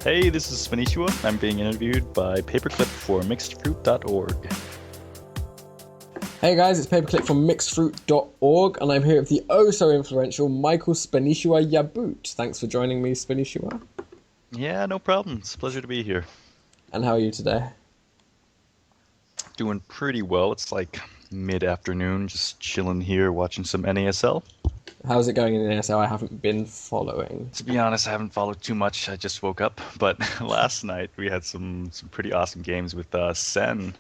Hey, this is Spanishiwa. I'm being interviewed by Paperclip for mixedfruit.org. Hey guys, it's Paperclip from mixedfruit.org, and I'm here with the oh-so-influential Michael Spanishiwa Yaboot. Thanks for joining me, Spanishiwa. Yeah, no problem. It's a pleasure to be here. And how are you today? Doing pretty well. It's like mid-afternoon, just chilling here watching some NASL. How's it going in the NSL? I haven't been following. To be honest, I haven't followed too much. I just woke up. But last night we had some pretty awesome games with Sen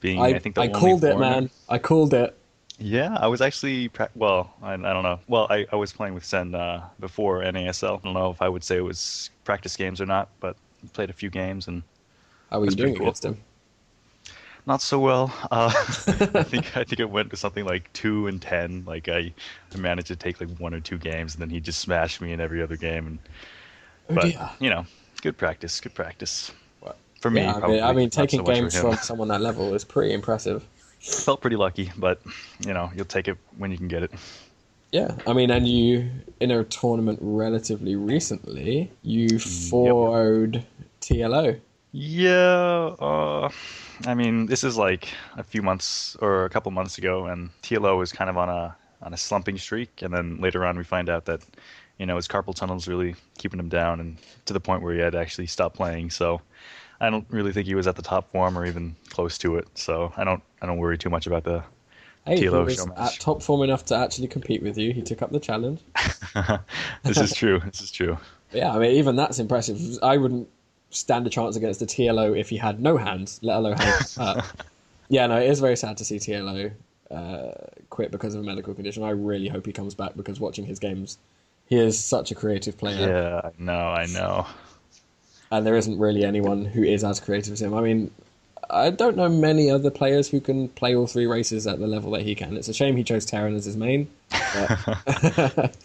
being, I think, the I only called it, foreigner. man. I called it. Yeah, I was actually, well, I don't know. Well, I was playing with Sen before NASL. I don't know if I would say it was practice games or not, but played a few games and How it are was you pretty doing cool. against him? Not so well. I think it went to something like 2-10. Like I managed to take like one or two games, and then he just smashed me in every other game. Oh But dear. good practice. Good practice What? for Yeah, me, I probably mean, not so taking much for games him. from someone that level is pretty impressive. Felt pretty lucky, but you'll take it when you can get it. Yeah, I mean, and you, in a tournament relatively recently, you Yep. 4-0'd TLO. Yeah. I mean, this is like a few months or a couple months ago, and TLO was kind of on a slumping streak, and then later on we find out that his carpal tunnel's really keeping him down, and to the point where he had to actually stop playing. So I don't really think he was at the top form or even close to it. So I don't worry too much about the Hey, he TLO show was at match. top form enough to actually compete with you. He took up the challenge. This is true. This is true. Yeah, I mean, even that's impressive. I wouldn't stand a chance against the TLO if he had no hands, let alone having hurt. Yeah, no, it is very sad to see TLO quit because of a medical condition. I really hope he comes back because watching his games, he is such a creative player, Yeah, I know. I know. and there isn't really anyone who is as creative as him. I mean, I don't know many other players who can play all three races at the level that he can. It's a shame he chose Terran as his main, but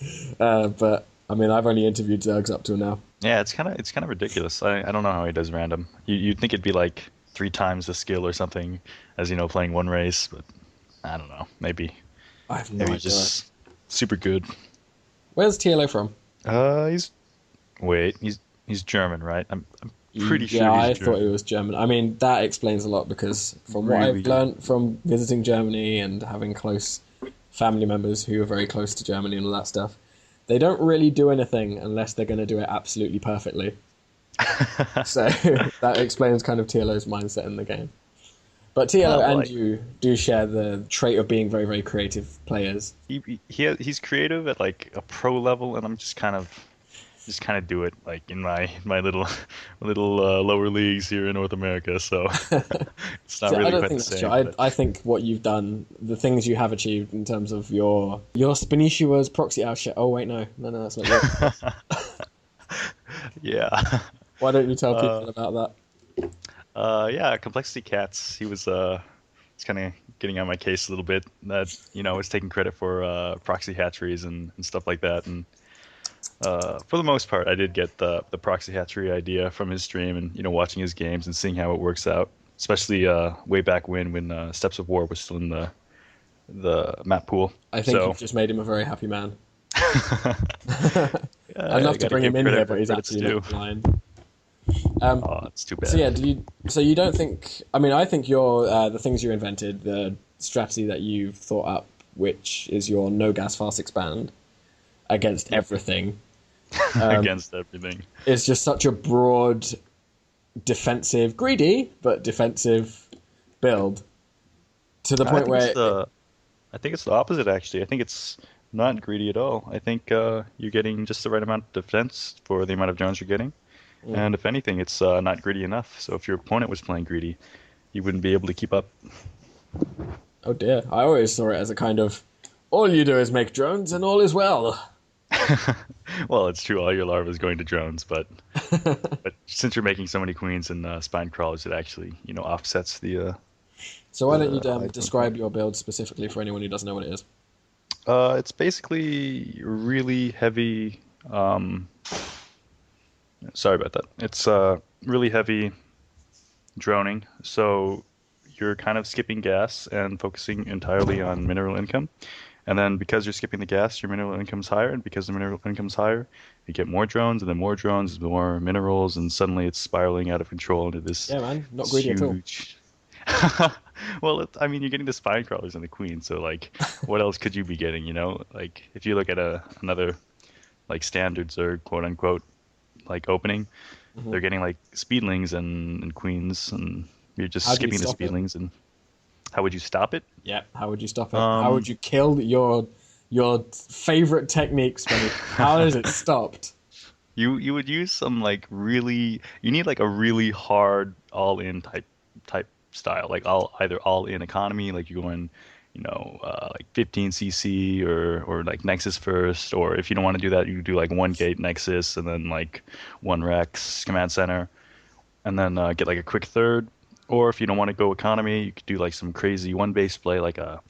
but I mean, I've only interviewed Zergs up till now. Yeah, it's kind of ridiculous. I don't know how he does random. You'd think it'd be like three times the skill or something, as playing one race, but I don't know. Maybe I have no maybe he's idea. just super good. Where's TLO from? He's wait, he's German, right? I'm pretty Yeah, sure he's I thought he German. was German. I mean, that explains a lot because from what I've Really? learned from visiting Germany and having close family members who are very close to Germany and all that stuff, they don't really do anything unless they're going to do it absolutely perfectly. So that explains kind of TLO's mindset in the game. But TLO Oh, well, and you do share the trait of being very, very creative players. he's creative at like a pro level, and I'm just kind of do it like in my little little lower leagues here in North America. So it's not See, I really don't quite think the that's true. same, I, but I think what you've done, the things you have achieved in terms of your Spanishiwa's proxy. Oh shit! Oh wait, no, that's not yours. yeah. Why don't you tell Uh, people about that? yeah, Complexity Cats. He's kind of getting on my case a little bit. That was taking credit for proxy hatcheries and stuff like that. And for the most part, I did get the proxy hatchery idea from his stream and watching his games and seeing how it works out. Especially way back when Steps of War was still in the map pool. I think So you've just made him a very happy man. I'd I love to got to bring him give in here, credit but where he's credit's actually due. not online. Um, Oh, it's too so bad. yeah, so you don't think? I mean, I think your the things you invented, the strategy that you've thought up, which is your no gas fast expand against Yep, everything, against everything. is just such a broad defensive, greedy but defensive build to the I point think it's where the I think it's the opposite actually. I think it's not greedy at all. I think you're getting just the right amount of defense for the amount of drones you're getting. And if anything, it's not greedy enough. So if your opponent was playing greedy, you wouldn't be able to keep up. oh dear, I always saw it as a kind of all you do is make drones and all is well. Well, it's true. All your larvae is going to drones, but since you're making so many queens and spine crawlers, it actually offsets So why don't you the high describe point. your build specifically for anyone who doesn't know what it is? It's basically really heavy. Sorry about that. It's really heavy droning. So you're kind of skipping gas and focusing entirely on mineral income. And then because you're skipping the gas, your mineral income's higher, and because the mineral income's higher, you get more drones, and then more drones, more minerals, and suddenly it's spiraling out of control into this, Yeah, man, not this greedy at all. huge. Well, I mean, you're getting the spine crawlers and the queen, so like, what else could you be getting? You know, like if you look at another like standard Zerg, quote unquote, like opening, Hmm. they're getting like speedlings and queens, and you're just How do you skipping the stop it? speedlings. And how would you stop it? Yeah, how would you stop it? How would Um, you kill your favorite technique, Spenny? How is it stopped? you would use some like really you need like a really hard all in type style like all in economy like you go in like 15 cc or like Nexus first, or if you don't want to do that you do like one gate Nexus and then like one Rex command center and then get like a quick third. Or if you don't want to go economy, you could do like some crazy one base play, like a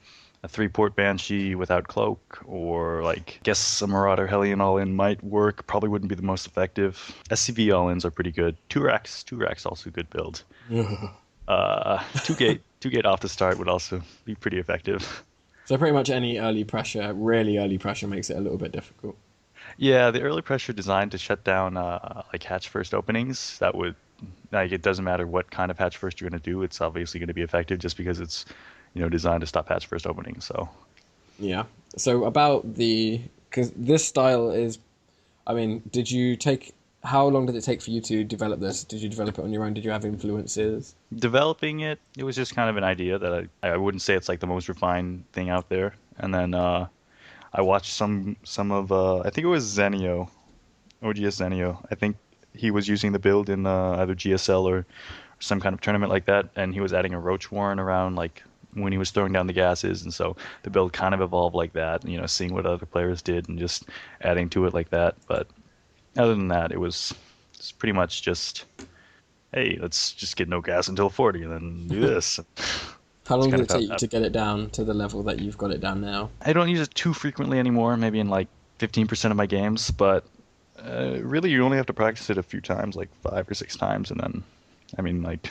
three port Banshee without cloak, or like guess a Marauder Hellion all in might work. Probably wouldn't be the most effective. SCV all ins are pretty good. Two racks also a good build. Two gate off the start would also be pretty effective. So pretty much any early pressure, really early pressure, makes it a little bit difficult. Yeah, the early pressure designed to shut down like hatch first openings. That would like it doesn't matter what kind of hatch first you're going to do. It's obviously going to be effective just because it's designed to stop hatch first openings. So Yeah. So about the because this style is, I mean, did you take how long did it take for you to develop this? Did you develop it on your own? Did you have influences? developing it, it was just kind of an idea that I wouldn't say it's like the most refined thing out there. And then I watched some of I think it was Zenio, OGS Zenio. I think he was using the build in either GSL or some kind of tournament like that, and he was adding a Roach Warren around like when he was throwing down the gases, and so the build kind of evolved like that. Seeing what other players did and just adding to it like that. But other than that, it's pretty much just hey, let's just get no gas until 40 and then do this. How It's long did kind it of how take you that. to get it down to the level that you've got it down now? I don't use it too frequently anymore, maybe in like 15% of my games, but really you only have to practice it a few times, like 5 or 6 times, and then, I mean, like,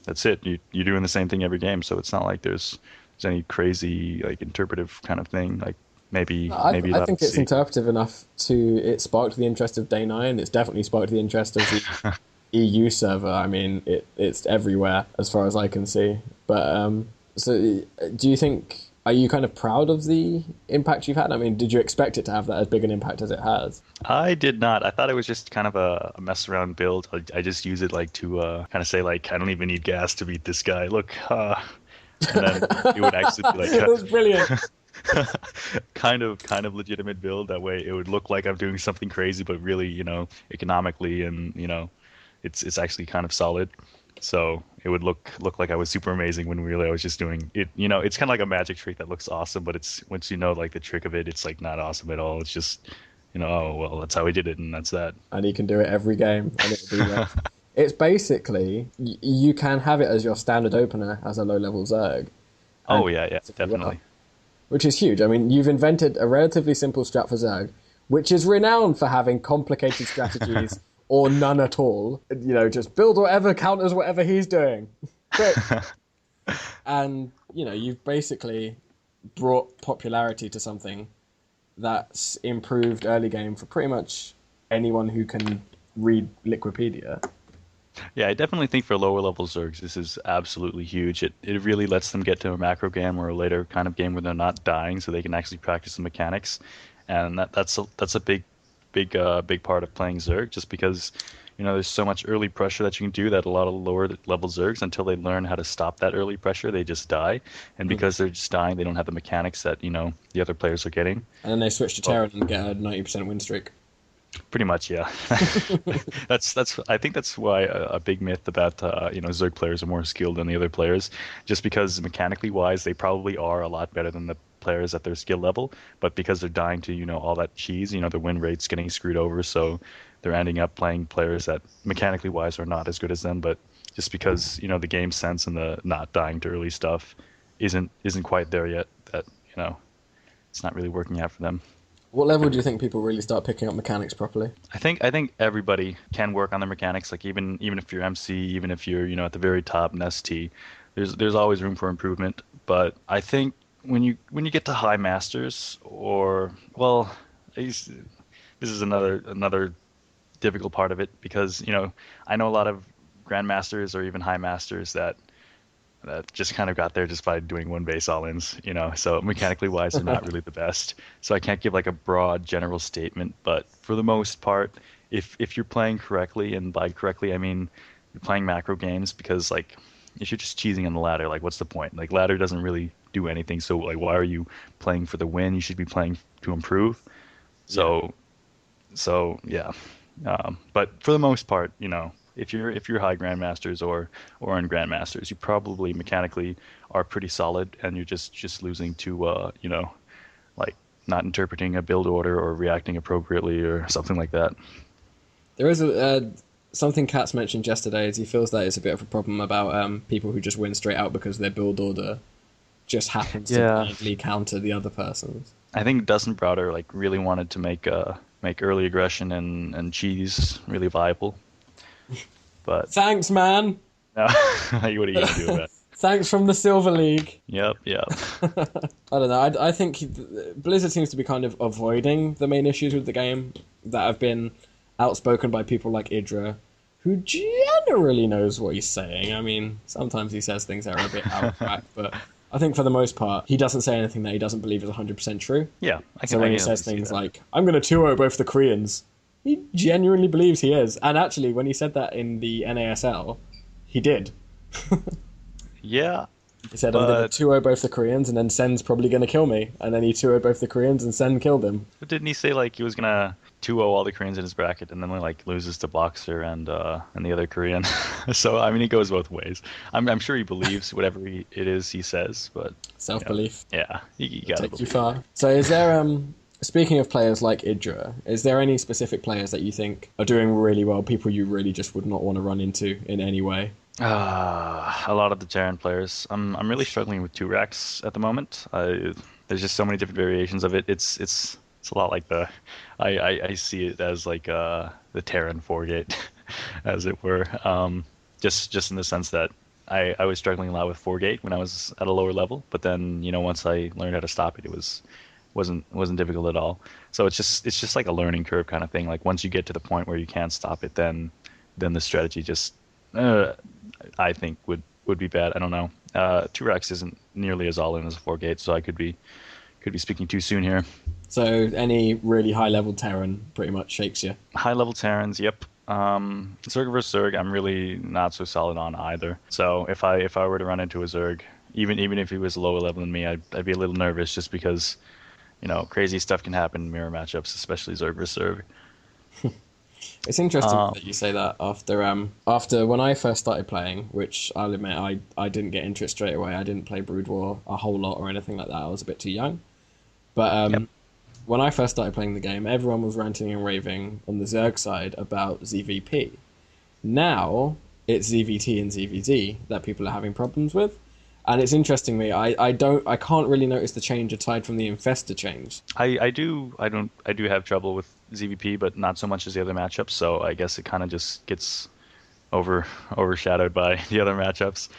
that's it. You're doing the same thing every game, so it's not like there's any crazy like interpretive kind of thing. Like maybe I that think would it's see. interpretive enough to it sparked the interest of Day 9. It's definitely sparked the interest of the EU server. I mean, it's everywhere as far as I can see. But so do you think? Are you kind of proud of the impact you've had? I mean, did you expect it to have that as big an impact as it has? I did not. I thought it was just kind of a mess around build. I just use it like to kind of say like I don't even need gas to beat this guy. Look, and then it would actually be like That's brilliant. kind of legitimate build. That way, it would look like I'm doing something crazy, but really, economically and it's actually kind of solid. So it would look like I was super amazing when really I was just doing it. It's kind of like a magic trick that looks awesome, but it's once you know like the trick of it, it's like not awesome at all. It's just oh well, that's how he did it, and that's that. And you can do it every game, and it'll be worth. It's basically you can have it as your standard opener as a low level Zerg, and Oh yeah, yeah, massively well, definitely. which is huge. I mean, you've invented a relatively simple strat for Zerg, which is renowned for having complicated strategies or none at all. Just build whatever counters whatever he's doing. Quick. And, you've basically brought popularity to something that's improved early game for pretty much anyone who can read Liquipedia. Yeah, I definitely think for lower level Zergs, this is absolutely huge. It really lets them get to a macro game or a later kind of game where they're not dying, so they can actually practice the mechanics, and that's a big part of playing Zerg, just because there's so much early pressure that you can do that a lot of lower level Zergs until they learn how to stop that early pressure, they just die, and Mhm. because they're just dying, they don't have the mechanics that the other players are getting. And then they switch to Terran and get a 90% win streak. Pretty much, yeah. That's I think that's why a big myth about Zerg players are more skilled than the other players, just because mechanically wise they probably are a lot better than the players at their skill level, but because they're dying to all that cheese, their win rate's getting screwed over, so they're ending up playing players that mechanically wise are not as good as them, but just because the game sense and the not dying to early stuff isn't quite there yet, that it's not really working out for them. What level do you think people really start picking up mechanics properly? I think everybody can work on their mechanics. Like even if you're MC, even if you're at the very top in ST, there's always room for improvement. But I think when you get to high masters, or well, this is another difficult part of it, because I know a lot of grandmasters or even high masters that just kind of got there just by doing one base all-ins, so mechanically wise they're not really the best. So I can't give like a broad general statement, but for the most part, if you're playing correctly, and by correctly I mean you're playing macro games, because like if you're just cheesing on the ladder, like what's the point? Like ladder doesn't really do anything, so like why are you playing for the win? You should be playing to improve. Yeah. So yeah, but for the most part, if you're high grandmasters or in grandmasters, you probably mechanically are pretty solid, and you're just losing to like not interpreting a build order or reacting appropriately or something like that. There is something Katz mentioned yesterday is he feels that it's a bit of a problem about people who just win straight out because their build order just happens to Yeah, blindly counter the other person's. I think Dustin Browder like really wanted to make early aggression and cheese really viable, but Thanks, man. no, what are you gonna do about it? Thanks from the Silver League. Yep, yep. I don't know. I think Blizzard seems to be kind of avoiding the main issues with the game that have been outspoken by people like Idra, who generally knows what he's saying. I mean, sometimes he says things that are a bit out of whack, but I think for the most part, he doesn't say anything that he doesn't believe is 100% true. Yeah, So when I he can says see things that. like, I'm going to 2-0 both the Koreans, he genuinely believes he is. And actually, when he said that in the NASL, he did. Yeah, He said, I'm going to but 2-0 both the Koreans, and then Sen's probably going to kill me. And then he 2-0 both the Koreans, and Sen killed him. didn't he say like he was gonna 2-0 all the Koreans in his bracket, and then like loses to Boxer and the other Korean? So I mean, he goes both ways. I'm sure he believes whatever it is he says, but Self-belief. yeah, you gotta Take you believe. far. So is there, speaking of players like Idra, is there any specific players that you think are doing really well, people you really just would not want to run into in any way? A lot of the Terran players. I'm really struggling with Rex at the moment. There's just so many different variations of it. It's a lot like I see it as like the Terran Forgate, as it were. Just in the sense that I was struggling a lot with Forgate when I was at a lower level, but then once I learned how to stop it, wasn't difficult at all. So it's just like a learning curve kind of thing. Like once you get to the point where you can't stop it, then the strategy just uh, I think would be bad. I don't know. 2Rex isn't nearly as all in as a 4 gate, so I could be speaking too soon here. So any really high level Terran pretty much shakes you. High level Terrans, yep. Zerg versus Zerg, I'm really not so solid on either. So if I were to run into a Zerg, even if he was lower level than me, I'd be a little nervous, just because crazy stuff can happen in mirror matchups, especially Zerg versus Zerg. It's interesting Um, that you say that after when I first started playing, which I'll admit I didn't get into it straight away. I didn't play Brood War a whole lot or anything like that. I was a bit too young. But yep. when I first started playing the game, everyone was ranting and raving on the Zerg side about ZVP. Now it's ZVT and ZVZ that people are having problems with. And it's interesting me. I can't really notice the change aside from the infestor change. I do have trouble with ZVP, but not so much as the other matchups. So I guess it kind of just gets overshadowed by the other matchups.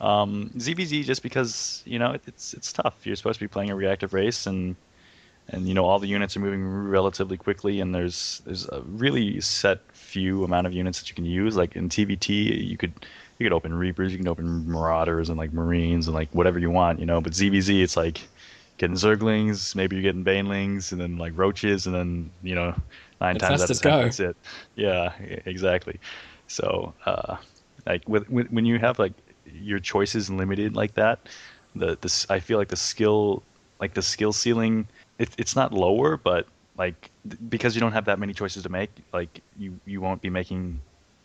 ZVZ, just because it's tough. You're supposed to be playing a reactive race, and all the units are moving relatively quickly, and there's a really set few amount of units that you can use. Like in TVT, you could open Reapers, you can open Marauders and like Marines and like whatever you want. But ZVZ, it's like getting Zerglings, maybe you're getting Banelings, and then like Roaches, and then 9 times out of Infestors 10 go. that's it. Yeah, exactly. So like when you have like your choices limited like that, I feel like the skill ceiling, it's not lower, but like because you don't have that many choices to make, like you won't be making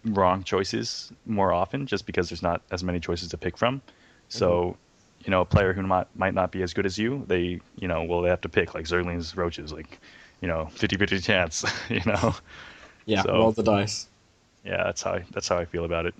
wrong choices more often, just because there's not as many choices to pick from. Mhm. So a player who might not be as good as you, they have to pick like Zerglings, Roaches, like 50-50 chance. Yeah, roll So the dice. yeah, that's how I feel about it.